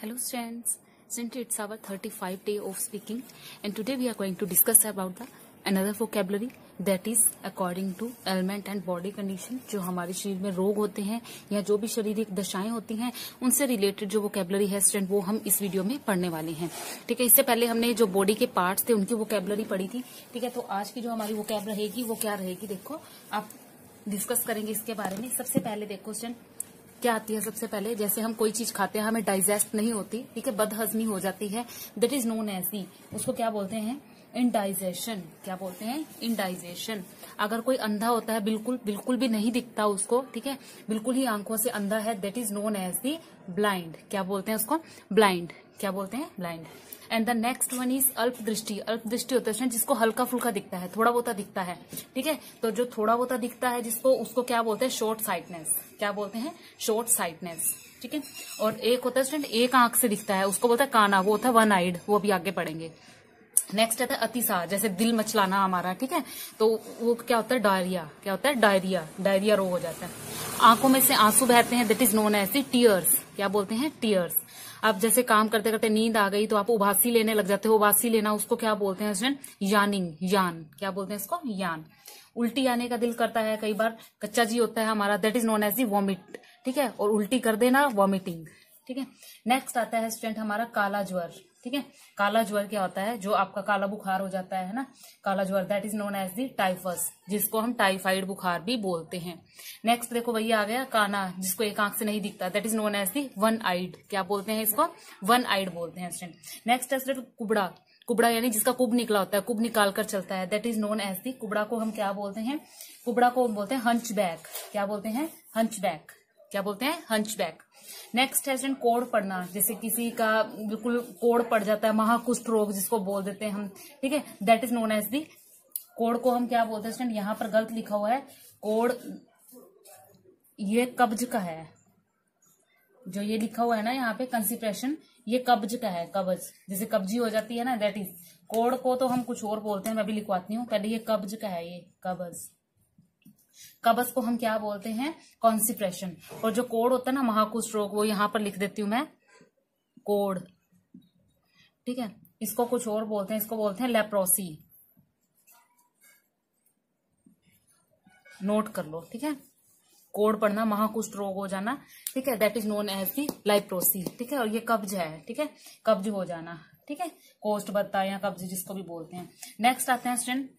Hello students, since it's our 35th day of speaking and today we are going to discuss about the another vocabulary that is according to ailment and body condition। जो हमारे शरीर में रोग होते हैं या जो भी शारीरिक दशाएं होती हैं उनसे रिलेटेड जो वोकेबलरी है स्टूडेंट वो हम इस वीडियो में पढ़ने वाले हैं। ठीक है, इससे पहले हमने जो बॉडी के पार्ट्स थे उनकी वोकेबलरी पढ़ी थी। ठीक है, तो आज की जो हमारी वोकेबलरी रहेगी वो क्या रहेगी, देखो आप डिस्कस करेंगे इसके बारे में। सबसे पहले देखो स्टूडेंट क्या आती है। सबसे पहले जैसे हम कोई चीज खाते हैं हमें डाइजेस्ट नहीं होती, ठीक है, बदहजमी हो जाती है, that is known as the, उसको क्या बोलते हैं, इंडाइजेशन। क्या बोलते हैं, इंडाइजेशन। अगर कोई अंधा होता है, बिल्कुल भी नहीं दिखता उसको, ठीक है, बिल्कुल ही आंखों से अंधा है, that is known as the blind. क्या बोलते हैं उसको, ब्लाइंड। क्या बोलते हैं, blind. And the next one is अल्प दृष्टि। अल्प दृष्टि होता है जिसको हल्का फुल्का दिखता है, थोड़ा बहुत दिखता है, ठीक है, तो जो थोड़ा बहुत दिखता है जिसको, उसको क्या बोलते हैं, शॉर्ट साइटनेस। क्या बोलते हैं, शॉर्ट साइटनेस। ठीक है, और एक होता है स्टूडेंट एक आंख से दिखता है, उसको बोलता है काना, वो होता है वन आइड, वो भी आगे पढ़ेंगे। नेक्स्ट आता है अतिसार, जैसे दिल मचलाना हमारा, ठीक है, तो वो क्या होता है, डायरिया। क्या होता है, डायरिया। डायरिया रोग हो जाता है। आंखों में से आंसू बहते हैं, that is known as the tears. क्या बोलते हैं, टीयर्स। अब जैसे काम करते करते नींद आ गई तो आप उबासी लेने लग जाते हो, उबासी लेना उसको क्या बोलते हैं स्टूडेंट, यानिंग, यान। क्या बोलते हैं इसको, यान। उल्टी आने का दिल करता है, कई बार कच्चा जी होता है हमारा, that is known as the vomit. ठीक है, और उल्टी कर देना, वॉमिटिंग। ठीक है, नेक्स्ट आता है स्टूडेंट हमारा काला ज्वर। ठीक है, काला ज्वर क्या होता है, जो आपका काला बुखार हो जाता है ना, काला ज्वर, that is known as the typhus, जिसको हम टाइफाइड बुखार भी बोलते हैं। नेक्स्ट देखो भैया आ गया काना, जिसको एक आंख से नहीं दिखता, that is known as the one eyed. क्या बोलते हैं इसको, वन आइड बोलते हैं स्टूडेंट। नेक्स्ट है स्टूडेंट कुबड़ा। कुबड़ा यानी जिसका कुब निकला होता है, कुब निकाल कर चलता है, that is known as the, कुबड़ा को हम क्या बोलते हैं, कुबड़ा को बोलते हैं हंचबैक। क्या बोलते हैं, हंचबैक। क्या बोलते हैं, हंचबैक। नेक्स्ट है स्टूडेंट कोड़ पड़ना, जैसे किसी का बिल्कुल कोड़ पड़ जाता है, महाकुष्ठ रोग जिसको बोल देते हैं हम, ठीक है, that is known as the, कोड़ को हम क्या बोलते हैं स्टूडेंट, यहाँ पर गलत लिखा हुआ है, कोड़ ये कब्ज का है, जो ये लिखा हुआ है ना यहाँ पे कंसिप्रेशन, ये कब्ज का है, कब्ज, जैसे कब्जी हो जाती है ना, दैट इज। कोड़ को तो हम कुछ और बोलते हैं, मैं भी लिखवाती हूँ पहले, ये कब्ज का है, ये कब्ज। कब्ज को हम क्या बोलते हैं, कॉन्सिप्रेशन। और जो कोड़ होता है ना, महाकुष्ठ रोग, वो यहां पर लिख देती हूं मैं, कोड़। ठीक है, इसको कुछ और बोलते हैं, इसको बोलते हैं लेप्रोसी। नोट कर लो, ठीक है, कोड़ पड़ना, महाकुष्ठ रोग हो जाना, ठीक है, that is known as the leprosy. ठीक है, और ये कब्ज है, ठीक है, कब्ज हो जाना, ठीक है, कोष्ठ बत्ता या कब्ज जिसको भी बोलते हैं। नेक्स्ट आते हैं स्टूडेंट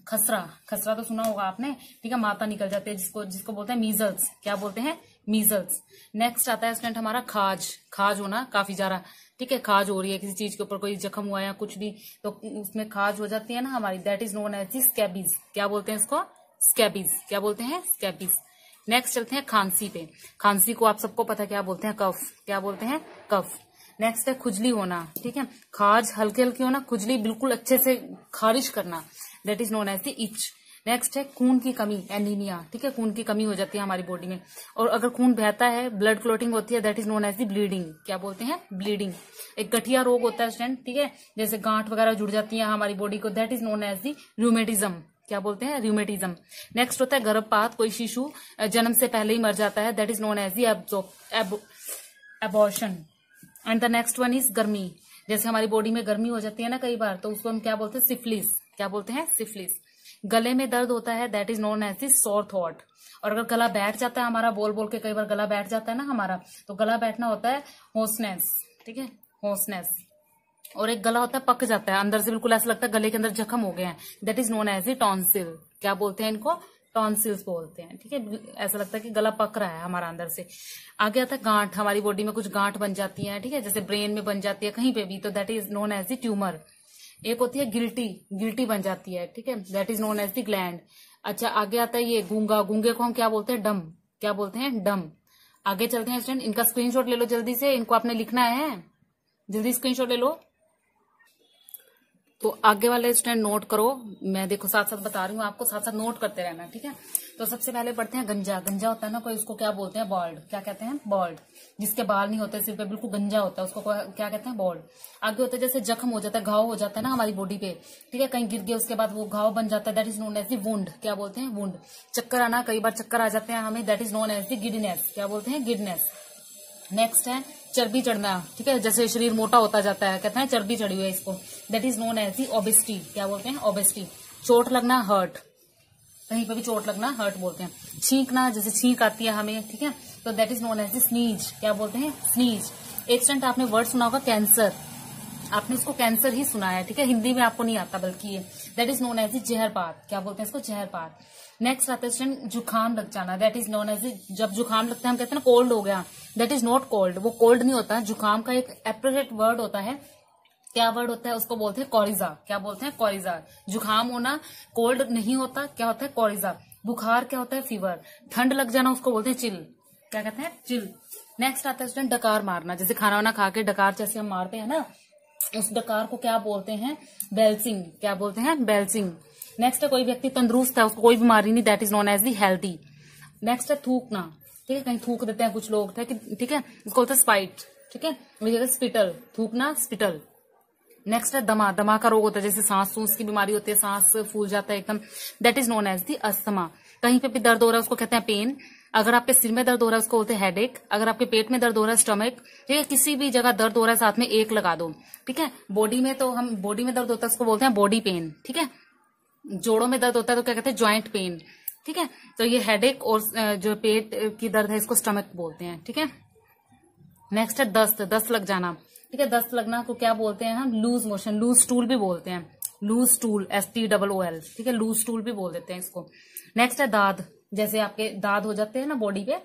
खसरा। खसरा तो सुना होगा आपने, ठीक है, माता निकल जाती है, जिसको बोलते हैं मीजल्स। क्या बोलते हैं, मीजल्स। नेक्स्ट आता है स्टूडेंट हमारा खाज। खाज होना काफी ज्यादा, ठीक है, खाज हो रही है किसी चीज के ऊपर, कोई जख्म हुआ या कुछ भी, तो उसमें खाज हो जाती है ना हमारी, that is known as the scabies. क्या बोलते हैं इसको, स्कैबीज। क्या बोलते हैं, स्कैबीज। नेक्स्ट चलते हैं खांसी पे। खांसी को आप सबको पता क्या बोलते हैं, कफ। क्या बोलते हैं, कफ। नेक्स्ट है खुजली होना, ठीक है, खाज हल्की हल्की होना, खुजली बिल्कुल अच्छे से खारिज करना, that is known as the itch. Next है खून की कमी, एनीमिया, ठीक है, खून की कमी हो जाती है हमारी बॉडी में, और अगर खून बहता है, ब्लड क्लोटिंग होती है, that is known as the bleeding. क्या बोलते हैं, ब्लीडिंग। एक गठिया रोग होता है स्टूडेंट, ठीक है, जैसे गांठ वगैरह जुड़ जाती है हमारी बॉडी को, that is known as the rheumatism. क्या बोलते हैं, रूमेटिज्म। नेक्स्ट होता है गर्भपात, कोई शिशु जन्म से पहले ही मर जाता है, that is known as the abortion. And the next one is गर्मी, जैसे हमारी बॉडी में गर्मी हो जाती है ना कई बार, तो उसको हम क्या बोलते हैं, सिफिलिस। क्या बोलते हैं, सिफिलिस। गले में दर्द होता है, that is known as the sore throat. और अगर गला बैठ जाता है हमारा, बोल बोल के कई बार गला बैठ जाता है ना हमारा, तो गला बैठना होता है होसनेस, ठीक है, होसनेस। और एक गला होता है पक जाता है अंदर से, बिल्कुल ऐसा लगता है गले के अंदर जख्म हो गए हैं, that is known as the tonsil. क्या बोलते हैं इनको, टॉन्सिल्स बोलते हैं, ठीक है, ऐसा लगता है कि गला पक रहा है हमारा अंदर से। आगे आता है गांठ, हमारी बॉडी में कुछ गांठ बन जाती है, ठीक है, जैसे ब्रेन में बन जाती है, कहीं पे भी, तो that is known as the tumour. एक होती है गिल्टी, गिल्टी बन जाती है, ठीक है, that is known as the gland. अच्छा, आगे आता है ये गूंगा, गूंगे को हम क्या बोलते हैं, डम। क्या बोलते हैं, डम। आगे चलते हैं स्टूडेंट, इनका स्क्रीनशॉट ले लो जल्दी से, इनको आपने लिखना है, जल्दी स्क्रीनशॉट ले लो। तो आगे वाले स्टूडेंट नोट करो, मैं देखो साथ साथ बता रही हूँ आपको, साथ साथ नोट करते रहना, ठीक है। तो सबसे पहले पढ़ते हैं गंजा। गंजा होता है ना कोई, उसको क्या बोलते हैं, बॉल्ड। क्या कहते हैं, बॉल्ड। जिसके बाल नहीं होते सिर पे, बिल्कुल गंजा होता है, उसको क्या कहते हैं, बॉल्ड। आगे होता है जैसे जख्म हो जाता है, घाव हो जाता है ना हमारी बॉडी पे, ठीक है, कहीं गिर गया उसके बाद वो घाव बन जाता है, that is known as the wound. क्या बोलते हैं, वुंड। चक्कर आना, कई बार चक्कर आ जाते हैं हमें, that is known as the giddiness. क्या बोलते हैं, गिडनेस। नेक्स्ट है चर्बी चढ़ना, ठीक है, जैसे शरीर मोटा होता जाता है, कहते हैं चर्बी चढ़ी हुई है इसको, that is known as the obesity. क्या बोलते हैं? ओबेसिटी। चोट लगना, हर्ट, कहीं पे भी चोट लगना हर्ट बोलते हैं। छींकना, जैसे छींक आती है हमें, ठीक है, तो that is known as the sneeze. क्या बोलते हैं? स्नीज। एक स्टूडेंट आपने वर्ड सुना होगा कैंसर, आपने इसको कैंसर ही सुना है, ठीक है, हिंदी में आपको नहीं आता बल्कि ये, that is known as the जहरपात। क्या बोलते हैं इसको? जहरपात। नेक्स्ट आता है स्टूडेंट जुकाम लग जाना, दैट इज नोन एज, जब जुकाम लगता है हम कहते हैं ना कोल्ड हो गया, दैट इज नॉट कोल्ड, वो कोल्ड नहीं होता। जुकाम का एक एप्रोप्रिएट वर्ड होता है, क्या वर्ड होता है? उसको बोलते हैं कोरिजा। क्या बोलते हैं? कोरिजा। जुकाम होना कोल्ड नहीं होता, क्या होता है? कोरिजा। बुखार क्या होता है? फीवर। ठंड लग जाना उसको बोलते हैं चिल। क्या कहते हैं? चिल। नेक्स्ट आता है स्टूडेंट डकार मारना, जैसे खाना वाना खा के डकार जैसे हम मारते हैं ना, उस डकार को क्या बोलते हैं? बेल्चिंग। क्या बोलते हैं? बेल्चिंग। नेक्स्ट है कोई व्यक्ति तंदुरुस्त है, उसको कोई बीमारी नहीं, that is known as the healthy. Next है थूकना, ठीक है, कहीं थूक देते हैं कुछ लोग, ठीक है, उसको बोलते हैं स्पाइट, ठीक है, स्पिटल। थूकना, स्पिटल। नेक्स्ट है दमा, दमा का रोग होता है, जैसे सांस सूस की बीमारी होती है, सांस फूल जाता है एकदम, that is known as the asthma. कहीं पे भी दर्द हो रहा है उसको कहते हैं पेन। अगर आपके सिर में दर्द हो रहा है उसको बोलते हैं हेडेक। अगर आपके पेट में दर्द हो रहा है स्टमक, ठीक है, किसी भी जगह दर्द हो रहा है साथ में एक लगा दो, ठीक है। बॉडी में तो हम बॉडी में दर्द होता है उसको बोलते हैं बॉडी पेन, ठीक है। जोड़ों में दर्द होता है तो क्या कहते हैं? ज्वाइंट पेन, ठीक है। तो ये हेडेक और जो पेट की दर्द है इसको स्टमक बोलते हैं, ठीक है। नेक्स्ट है दस्त, दस्त लग जाना, ठीक है, दस्त लगना को क्या बोलते हैं हम? लूज मोशन, लूज स्टूल भी बोलते हैं, लूज स्टूल, STOOL, ठीक है, लूज स्टूल भी बोल देते हैं इसको। नेक्स्ट है दाद, जैसे आपके दाद हो जाते हैं ना बॉडी पे,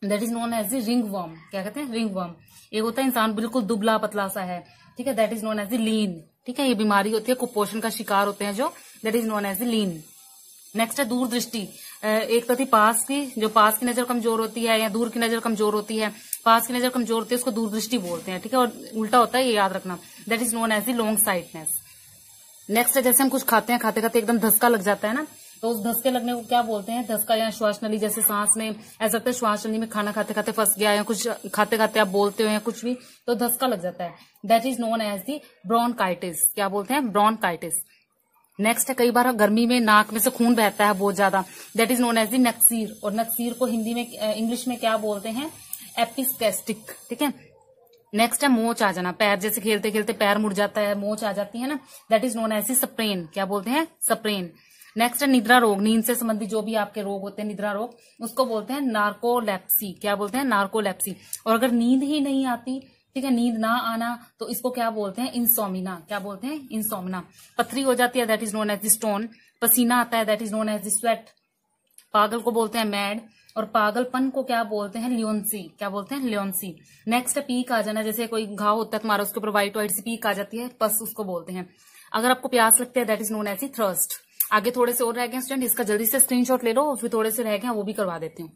that is known as the ringworm. क्या कहते हैं? Ringworm. एक होता है इंसान बिल्कुल दुबला पतला सा है, ठीक है, that is known as the lean, ठीक है, ये बीमारी होती है, कुपोषण का शिकार होते हैं जो, that is known as the lean. Next है दूर दृष्टि, एक तो थी पास की, जो पास की नजर कमजोर होती है या दूर की नजर कमजोर होती है, पास की नजर कमजोर होती है उसको दूर दृष्टि बोलते हैं, ठीक है, और उल्टा होता है ये याद रखना, that is known as the long sightedness. Next है जैसे हम कुछ खाते हैं, खाते खाते एकदम धसका लग जाता है ना, तो उस धसके लगने को क्या बोलते हैं? धसका या श्वास नली, जैसे सांस में ऐसा लगता है श्वास नली में खाना खाते खाते फंस गया, या कुछ खाते खाते आप बोलते हो या कुछ भी, तो धसका लग जाता है, that is known as the bronchitis. क्या बोलते हैं? ब्रोंकाइटिस। नेक्स्ट है कई बार गर्मी में नाक में से खून बहता है बहुत ज्यादा, that is known as the नक्सीर, और नक्सीर को हिंदी में इंग्लिश में क्या बोलते हैं? एपिस्केस्टिक, ठीक है। नेक्स्ट है मोच आ जाना, पैर जैसे खेलते खेलते पैर मुड़ जाता है, मोच आ जाती है ना, that is known as the sprain. क्या बोलते हैं? स्प्रेन। नेक्स्ट है निद्रा रोग, नींद से संबंधित जो भी आपके रोग होते हैं, निद्रा रोग, उसको बोलते हैं नार्कोलेप्सी। क्या बोलते हैं? नार्कोलेप्सी। और अगर नींद ही नहीं आती, ठीक है, नींद ना आना, तो इसको क्या बोलते हैं? इंसोमिना। क्या बोलते हैं? इंसोमिना। पथरी हो जाती है, that is known as the stone. पसीना आता है, that is known as the sweat. पागल को बोलते हैं मैड, और पागलपन को क्या बोलते हैं? लियोन्सी। क्या बोलते हैं? लियोन्सी। नेक्स्ट है पीक आ जाना, जैसे कोई घाव होता है तुम्हारा, उसके ऊपर व्हाइट व्हाइट सी पीक आ जाती है, पस उसको बोलते हैं। अगर आपको प्यास लगती है, that is known as the thirst. आगे थोड़े से और रह गए स्टूडेंट, इसका जल्दी से स्क्रीनशॉट ले लो, और फिर थोड़े से रह गए वो भी करवा देती हूँ।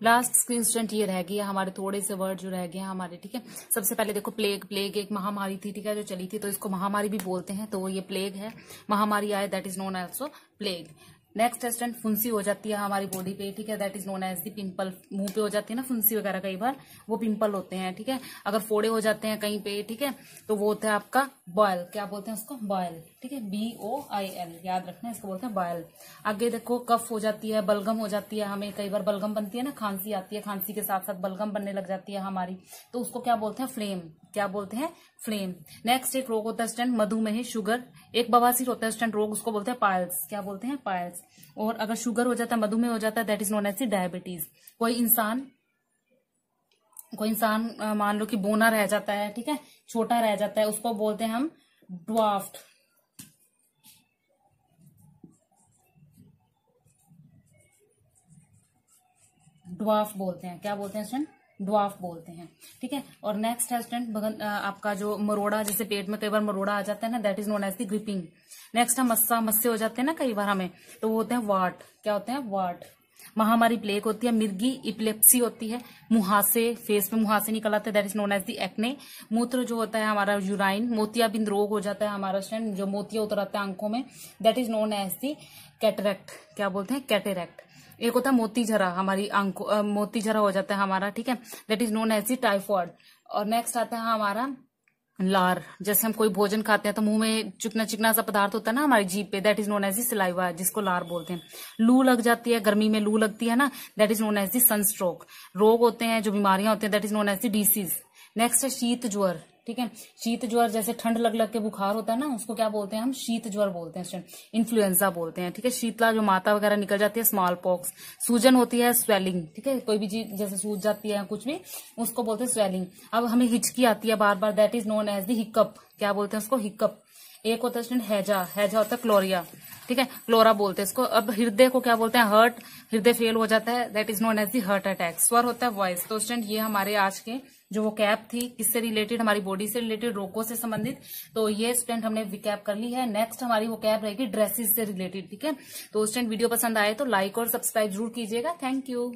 लास्ट स्क्रीन स्टूडेंट ये रह गया, हमारे थोड़े से वर्ड जो रह गए हैं हमारे, ठीक है। सबसे पहले देखो प्लेग, प्लेग एक महामारी थी, ठीक है, जो चली थी, तो इसको महामारी भी बोलते हैं, तो ये प्लेग है, महामारी आए, that is known also plague. Next student फुंसी हो जाती है हमारी बॉडी पे, ठीक है, that is known as the pimple. मुंह पे हो जाती है ना फुंसी वगैरह, कई बार वो पिंपल होते हैं, ठीक है। अगर फोड़े हो जाते हैं कहीं पे, ठीक है, तो वो होता है आपका बॉयल। क्या बोलते हैं उसको? बॉयल, ठीक है, BOIL, याद रखना, इसको बोलते हैं बॉयल। आगे देखो कफ हो जाती है, बलगम हो जाती है, हमें कई बार बलगम बनती है ना, खांसी आती है, खांसी के साथ साथ बलगम बनने लग जाती है हमारी, तो उसको क्या बोलते हैं? फ्लेम। क्या बोलते हैं? फ्लेम। नेक्स्ट एक रोग होता है स्टूडेंट मधुमेह, शुगर। एक बवासीर होता है स्टूडेंट रोग, उसको बोलते हैं पाइल्स। क्या बोलते हैं? पाइल्स। और अगर शुगर हो जाता है, मधुमेह हो जाता है, that is known as diabetes. कोई इंसान मान लो कि बोना रह जाता है, ठीक है, छोटा रह जाता है, उसको बोलते हैं हम ड्वार्फ्ड। ड्वार्फ बोलते हैं। क्या बोलते हैं स्टूडेंट? ड्वार्फ बोलते हैं, ठीक है। और नेक्स्ट है स्टूडेंट आपका जो मरोड़ा, जैसे पेट में कई बार मरोड़ा आ जाता है ना, that is known as the griping. Next है मस्से हो जाते हैं ना कई बार हमें, तो वो होते हैं वाट। क्या होते हैं? वाट। महामारी प्लेग होती है, मिर्गी इपिलेप्सी होती है, मुहासे, फेस में मुहासे निकल आते हैं, that is known as the acne. मूत्र जो होता है हमारा यूराइन, मोतियाबिंद रोग हो जाता है हमारा स्टूडेंट, जो मोतिया उतर आता है आंखों में, that is known as the cataract. क्या बोलते हैं? कैटेरैक्ट। एक होता है मोती झरा, हमारी आंखों मोती झरा हो जाता है हमारा, ठीक है, that is known as the typhoid. और नेक्स्ट आता है हमारा लार, जैसे हम कोई भोजन खाते हैं तो मुंह में चिकना चिकना सा पदार्थ होता है ना हमारी जीभ पे, that is known as the saliva, जिसको लार बोलते हैं। लू लग जाती है, गर्मी में लू लगती है ना, that is known as the sunstroke. रोग होते हैं, जो बीमारियां होती हैं, that is known as the disease. Next है शीत ज्वर, ठीक है। शीत ज्वर जैसे ठंड लग लग के बुखार होता है ना, उसको क्या बोलते हैं हम, शीत ज्वर बोलते हैं, इन्फ्लुएंजा बोलते हैं, ठीक है। शीतला जो माता वगैरह निकल जाती है, स्मॉल पॉक्स। सूजन होती है, स्वेलिंग, ठीक है, कोई भी चीज जैसे सूज जाती है कुछ भी, उसको बोलते हैं स्वेलिंग। अब हमें हिचकी आती है बार बार, that is known as the hiccup, क्या बोलते हैं उसको, हिकअप। एक होता है स्टूडेंट हैजा, हैजा होता है क्लोरिया, ठीक है, क्लोरा बोलते हैं इसको। अब हृदय को क्या बोलते हैं, हर्ट, हृदय फेल हो जाता है, that is known as the heart attack. स्वर होता है वॉइस। तो स्टूडेंट ये हमारे आज के जो वो कैप थी, किससे रिलेटेड, हमारी बॉडी से रिलेटेड, रोगों से संबंधित। तो ये स्टूडेंट हमने विकैप कर ली है। नेक्स्ट हमारी वो कैप रहेगी ड्रेसेस से रिलेटेड, ठीक है। तो स्टूडेंट वीडियो पसंद आए तो लाइक और सब्सक्राइब जरूर कीजिएगा। Thank you.